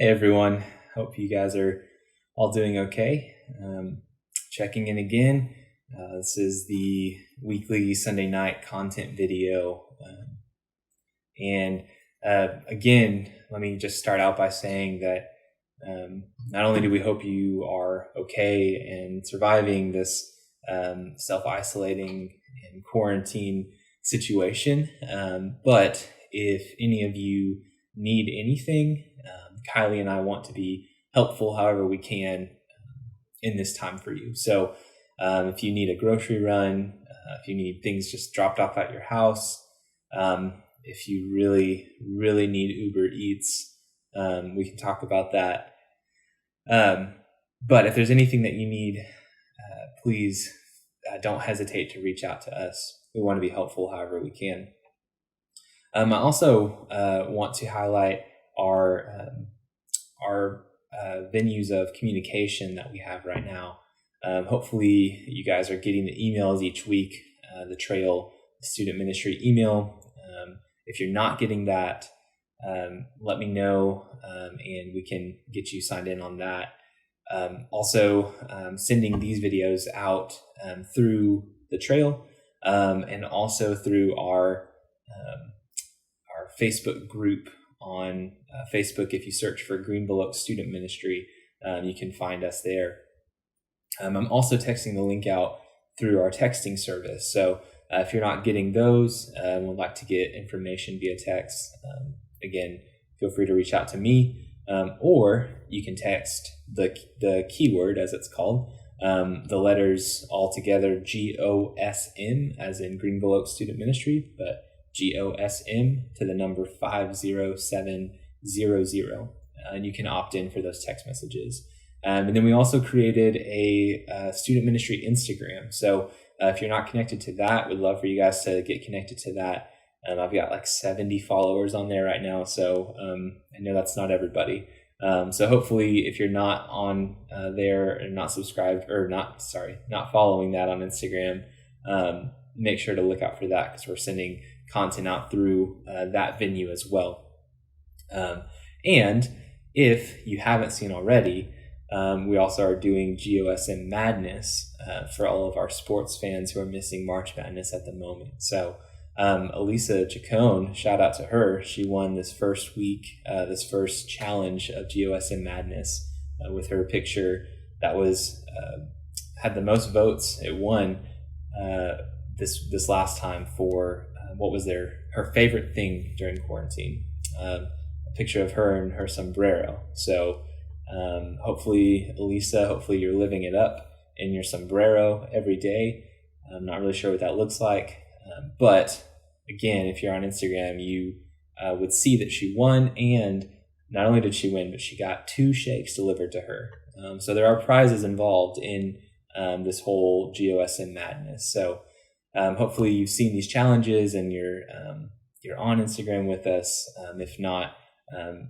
Hey everyone, hope you guys are all doing okay. Checking in again. This is the weekly Sunday night content video. Again, let me just start out by saying that not only do we hope you are okay and surviving this self-isolating and quarantine situation, but if any of you need anything, Kylie and I want to be helpful however we can in this time for you. So if you need a grocery run, if you need things just dropped off at your house, if you really need Uber Eats, we can talk about that. But if there's anything that you need, please don't hesitate to reach out to us. We want to be helpful however we can. I also want to highlight our venues of communication that we have right now. Hopefully you guys are getting the emails each week, the Trail Student Ministry email. If you're not getting that, let me know and we can get you signed in on that. Also sending these videos out through the Trail and also through our Facebook group on Facebook. If you search for Greenville Student Ministry, you can find us there. I'm also texting the link out through our texting service. So if you're not getting those and would like to get information via text, again, feel free to reach out to me, or you can text the keyword, as it's called, the letters all together, GOSM, as in Greenville Oaks Student Ministry, but GOSM to the number 50700, and you can opt in for those text messages. And then we also created a student ministry Instagram. So if you're not connected to that, we'd love for you guys to get connected to that. I've got like 70 followers on there right now, so I know that's not everybody. So hopefully, if you're not on there and not subscribed or not following that on Instagram, make sure to look out for that because we're sending content out through that venue as well. And if you haven't seen already, we also are doing GOSM Madness for all of our sports fans who are missing March Madness at the moment. So Elisa Chacon, shout out to her. She won this first week, this first challenge of GOSM Madness with her picture that was had the most votes. It won this last time for what was her favorite thing during quarantine. A picture of her and her sombrero. So hopefully, Elisa, you're living it up in your sombrero every day. I'm not really sure what that looks like. But again, if you're on Instagram, you would see that she won. And not only did she win, but she got 2 shakes delivered to her. So there are prizes involved in this whole GOSM Madness. So hopefully you've seen these challenges and you're on Instagram with us. If not,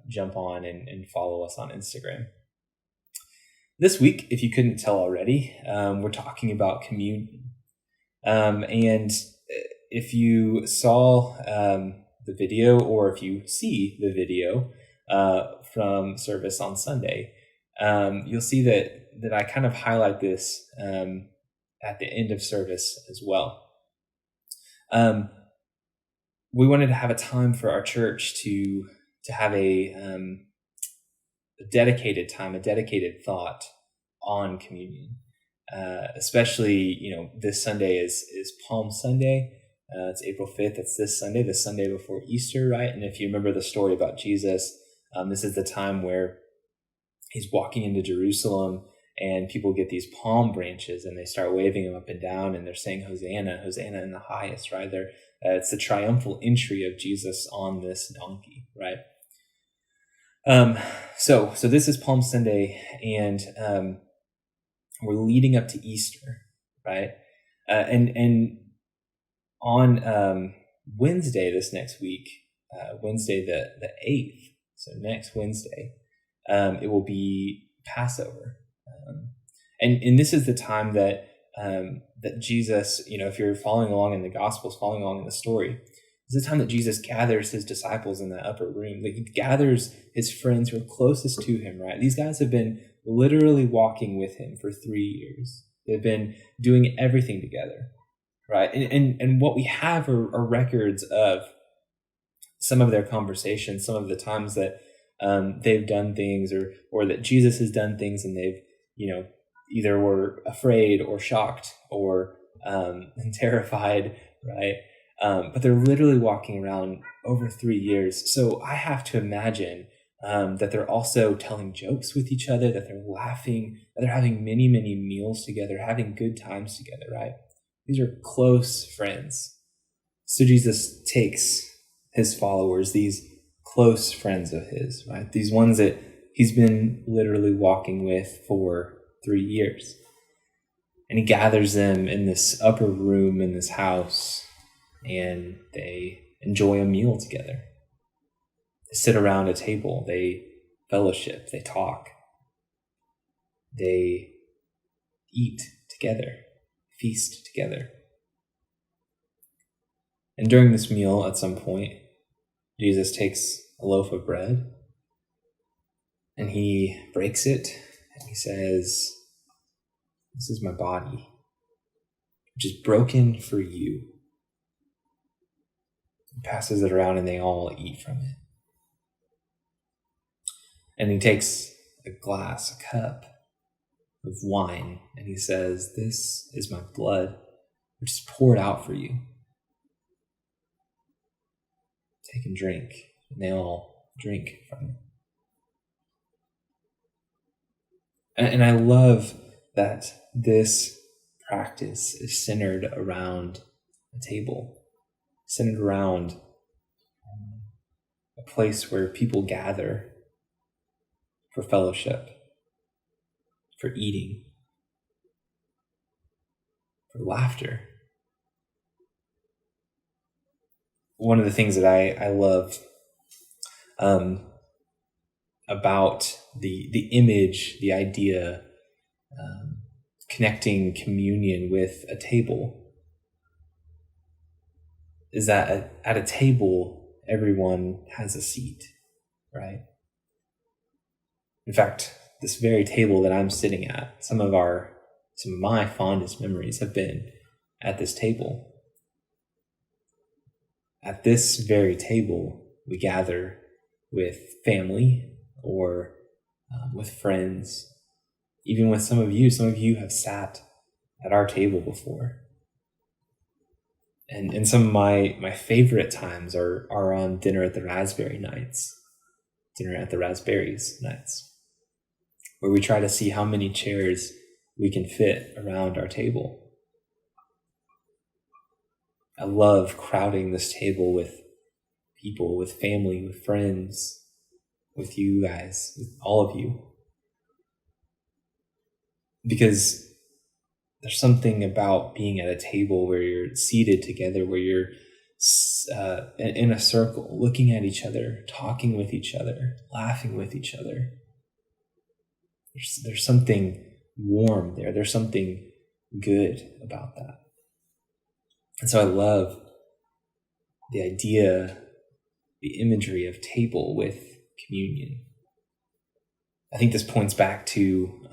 jump on and follow us on Instagram. This week, if you couldn't tell already, we're talking about communion. And if you saw the video, or if you see the video from service on Sunday, you'll see that I kind of highlight this at the end of service as well. We wanted to have a time for our church to have a dedicated time, a dedicated thought on communion. Especially, this Sunday is Palm Sunday. It's April 5th. It's this Sunday, the Sunday before Easter, right? And if you remember the story about Jesus, this is the time where he's walking into Jerusalem and people get these palm branches and they start waving them up and down and they're saying, Hosanna, Hosanna in the highest, right? It's the triumphal entry of Jesus on this donkey, right? So this is Palm Sunday, and we're leading up to Easter, right? And on Wednesday this next week, Wednesday the 8th, so next Wednesday, it will be Passover, and this is the time that Jesus, if you're following along in the Gospels, following along in the story, It's the time that Jesus gathers his disciples in that upper room. That he gathers his friends who are closest to him, right? These guys have been literally walking with him for 3 years. They've been doing everything together, right? And what we have are records of some of their conversations, some of the times that they've done things or that Jesus has done things and they've, either were afraid or shocked or terrified, right? But they're literally walking around over 3 years. So I have to imagine that they're also telling jokes with each other, that they're laughing, that they're having many, many meals together, having good times together, right? These are close friends. So Jesus takes his followers, these close friends of his, right? These ones that he's been literally walking with for 3 years. And he gathers them in this upper room in this house, and they enjoy a meal together. They sit around a table, they fellowship, they talk, they eat together, feast together. And during this meal, at some point, Jesus takes a loaf of bread and he breaks it and he says, "This is my body, which is broken for you." He passes it around and they all eat from it. And he takes a glass, a cup of wine, and he says, "This is my blood, which is poured out for you. Take and drink." And they all drink from it. And I love that this practice is centered around a table, centered around a place where people gather for fellowship, for eating, for laughter. One of the things that I love about the image, the idea, connecting communion with a table, is that at a table, everyone has a seat, right? In fact, this very table that I'm sitting at, some of my fondest memories have been at this table. At this very table, we gather with family or with friends, even with some of you. Some of you have sat at our table before. And some of my favorite times are on dinner at the Raspberries nights, where we try to see how many chairs we can fit around our table. I love crowding this table with people, with family, with friends, with you guys, with all of you. Because there's something about being at a table where you're seated together, where you're in a circle, looking at each other, talking with each other, laughing with each other. There's something warm there. There's something good about that. And so I love the idea, the imagery of table with communion. I think this points back to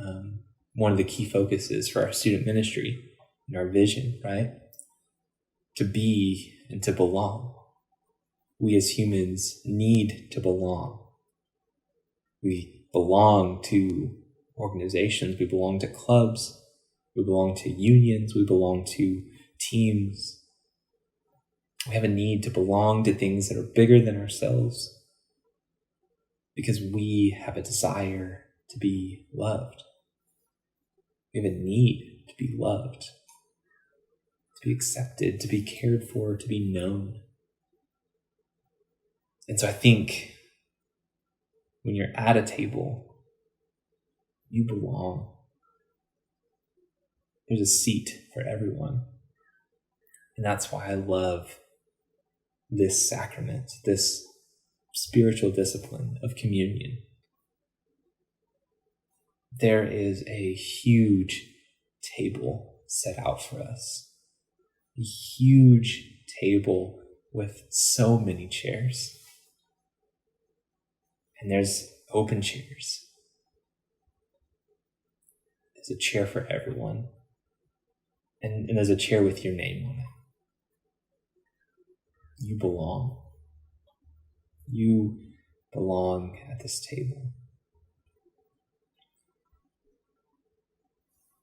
one of the key focuses for our student ministry and our vision, right? To be and to belong. We as humans need to belong. We belong to organizations, we belong to clubs, we belong to unions, we belong to teams. We have a need to belong to things that are bigger than ourselves because we have a desire to be loved. We have a need to be loved, to be accepted, to be cared for, to be known. And so I think when you're at a table, you belong. There's a seat for everyone. And that's why I love this sacrament, this spiritual discipline of communion. There is a huge table set out for us. A huge table with so many chairs. And there's open chairs. There's a chair for everyone. And there's a chair with your name on it. You belong. You belong at this table.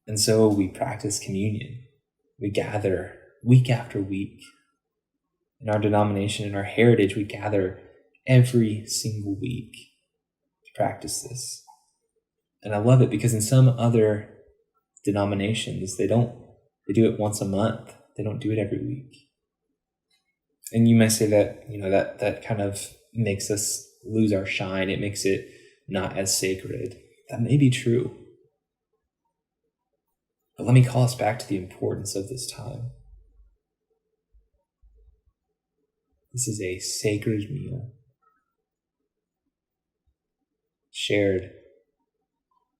And so we practice communion. We gather week after week. In our denomination, in our heritage, we gather every single week to practice this. And I love it because in some other denominations, they do it once a month. They don't do it every week. And you might say that, that kind of makes us lose our shine. It makes it not as sacred. That may be true. But let me call us back to the importance of this time. This is a sacred meal shared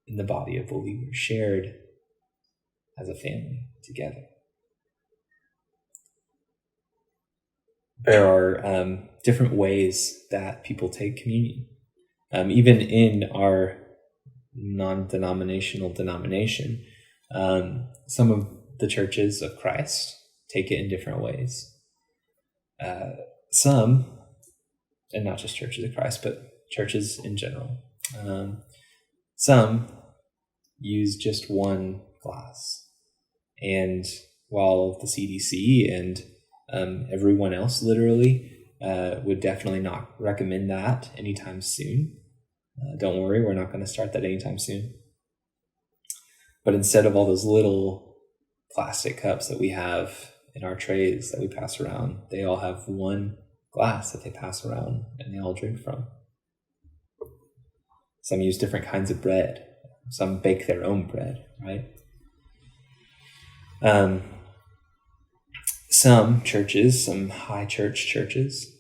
in the body of believers, shared as a family together. There are different ways that people take communion. Even in our non-denominational denomination, some of the churches of Christ take it in different ways. Some, and not just churches of Christ, but churches in general, some use just one glass. And while the CDC and everyone else literally would definitely not recommend that anytime soon, don't worry, we're not going to start that anytime soon. But instead of all those little plastic cups that we have in our trays that we pass around, they all have one glass that they pass around and they all drink from. Some use different kinds of bread. Some bake their own bread, right? Some churches, some high church churches,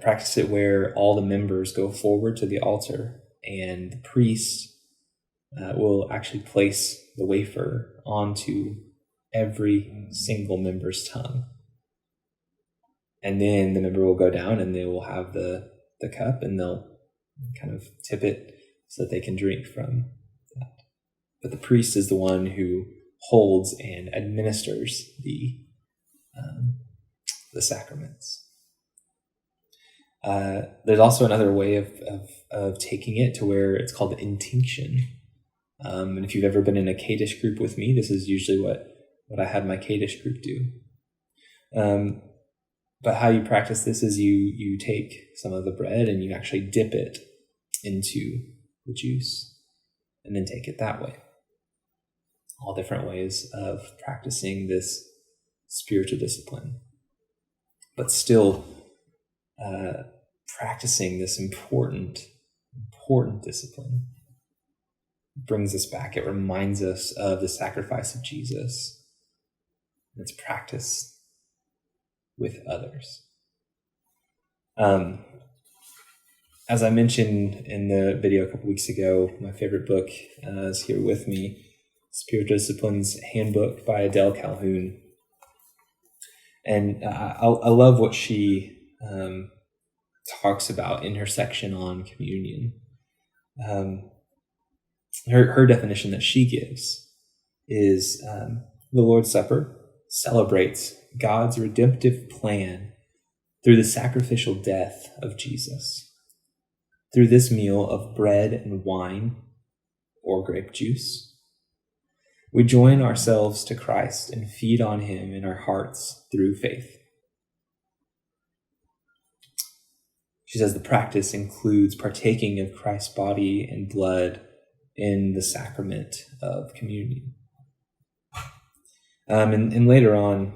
practice it where all the members go forward to the altar and the priest will actually place the wafer onto every single member's tongue. And then the member will go down and they will have the cup and they'll kind of tip it so that they can drink from that. But the priest is the one who holds and administers the sacraments. There's also another way of taking it to where it's called intinction. And if you've ever been in a Kaddish group with me, this is usually what I had my Kaddish group do. But how you practice this is you take some of the bread and you actually dip it into the juice and then take it that way. All different ways of practicing this spiritual discipline, but still practicing this important discipline. It brings us back. It reminds us of the sacrifice of Jesus. It's practiced with others. As I mentioned in the video a couple weeks ago, my favorite book is here with me, Spiritual Disciplines Handbook by Adele Calhoun. And I love what she talks about in her section on communion. Her definition that she gives is the Lord's Supper celebrates God's redemptive plan through the sacrificial death of Jesus. Through this meal of bread and wine or grape juice, we join ourselves to Christ and feed on him in our hearts through faith. She says the practice includes partaking of Christ's body and blood in the sacrament of communion. And later on,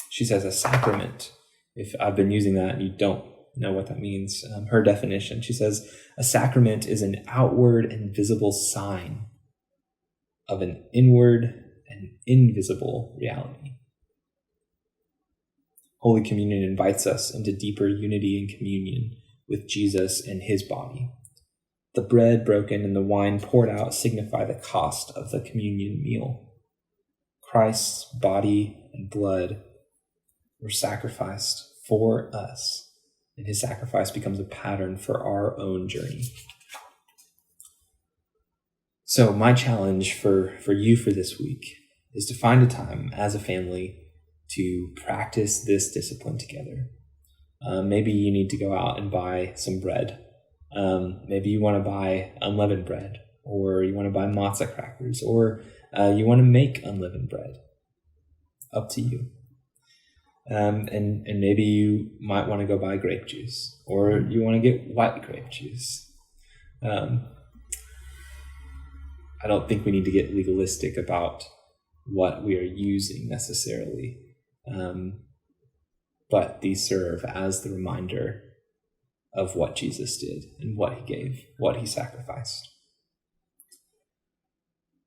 she says a sacrament, if I've been using that and you don't know what that means, her definition, she says, a sacrament is an outward and visible sign of an inward and invisible reality. Holy Communion invites us into deeper unity and communion with Jesus and his body. The bread broken and the wine poured out signify the cost of the communion meal. Christ's body and blood were sacrificed for us, and his sacrifice becomes a pattern for our own journey. So my challenge for you for this week is to find a time as a family to practice this discipline together. Maybe you need to go out and buy some bread. Maybe you want to buy unleavened bread, or you want to buy matzah crackers, or you want to make unleavened bread. Up to you. And maybe you might want to go buy grape juice, or you want to get white grape juice. I don't think we need to get legalistic about what we are using necessarily. But these serve as the reminder of what Jesus did and what he gave, what he sacrificed.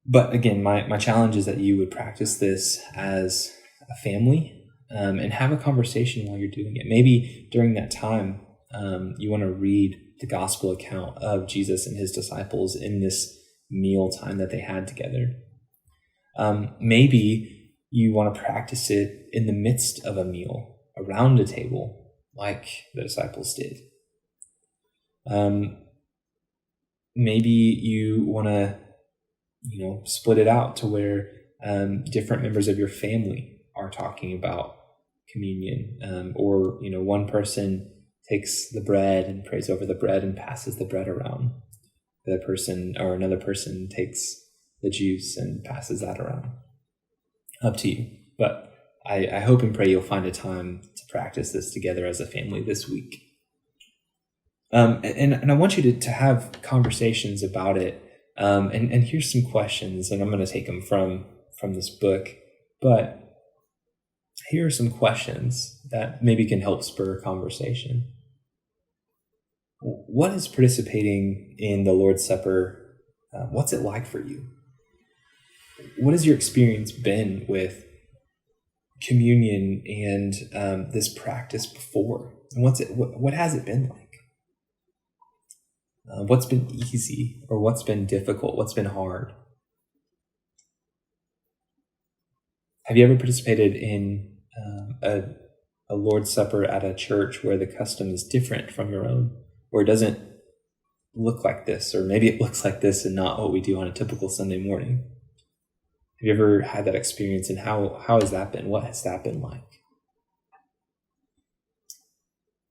But again, my challenge is that you would practice this as a family, and have a conversation while you're doing it. Maybe during that time, you want to read the gospel account of Jesus and his disciples in this meal time that they had together. Maybe you want to practice it in the midst of a meal, around a table, like the disciples did. Maybe you want to, split it out to where different members of your family are talking about communion, or one person takes the bread and prays over the bread and passes the bread around. The person or another person takes the juice and passes that around. Up to you. But I hope and pray you'll find a time to practice this together as a family this week. And I want you to have conversations about it. And here's some questions, and I'm going to take them from this book. But here are some questions that maybe can help spur a conversation. What is participating in the Lord's Supper? What's it like for you? What has your experience been with communion and this practice before? And what has it been like? What's been easy, or what's been difficult? What's been hard? Have you ever participated in a Lord's Supper at a church where the custom is different from your own, or it doesn't look like this, or maybe it looks like this and not what we do on a typical Sunday morning? Have you ever had that experience, and how has that been? What has that been like?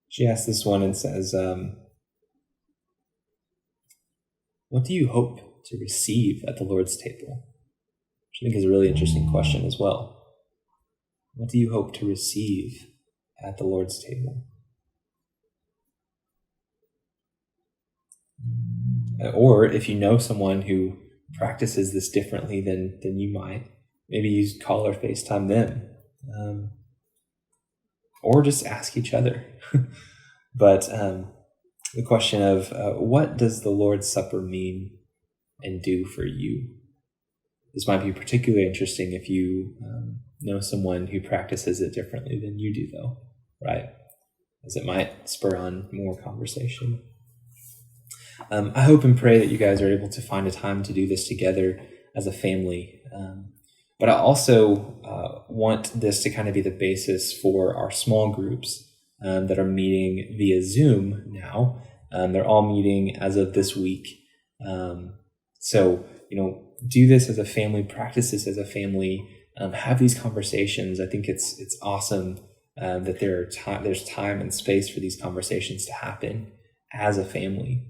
She asks this one and says, what do you hope to receive at the Lord's table? Which I think is a really interesting question as well. What do you hope to receive at the Lord's table? Or if you know someone who practices this differently than you might, maybe you call or FaceTime them. Or just ask each other. But the question of what does the Lord's Supper mean and do for you? This might be particularly interesting if you know someone who practices it differently than you do, though, right? As it might spur on more conversation. I hope and pray that you guys are able to find a time to do this together as a family. But I also want this to kind of be the basis for our small groups that are meeting via Zoom now. They're all meeting as of this week. So, do this as a family, practice this as a family, have these conversations. I think it's awesome that there's time and space for these conversations to happen as a family.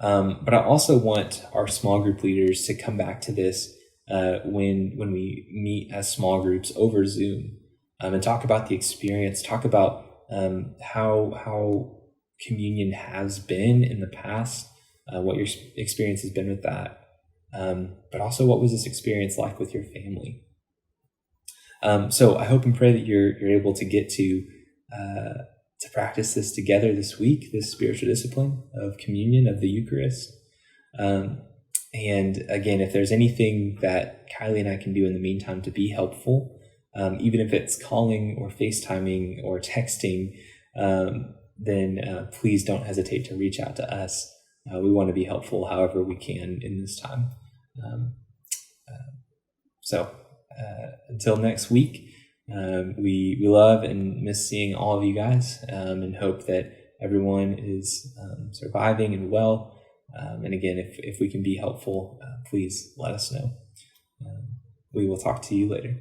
But I also want our small group leaders to come back to this when we meet as small groups over Zoom, and talk about the experience, talk about how communion has been in the past, what your experience has been with that, but also what was this experience like with your family. So I hope and pray that you're able to get to practice this together this week, this spiritual discipline of communion, of the Eucharist. And again, if there's anything that Kylie and I can do in the meantime to be helpful, even if it's calling or FaceTiming or texting, then please don't hesitate to reach out to us. We want to be helpful however we can in this time. So until next week, We love and miss seeing all of you guys, and hope that everyone is surviving and well. And again, if we can be helpful, please let us know. We will talk to you later.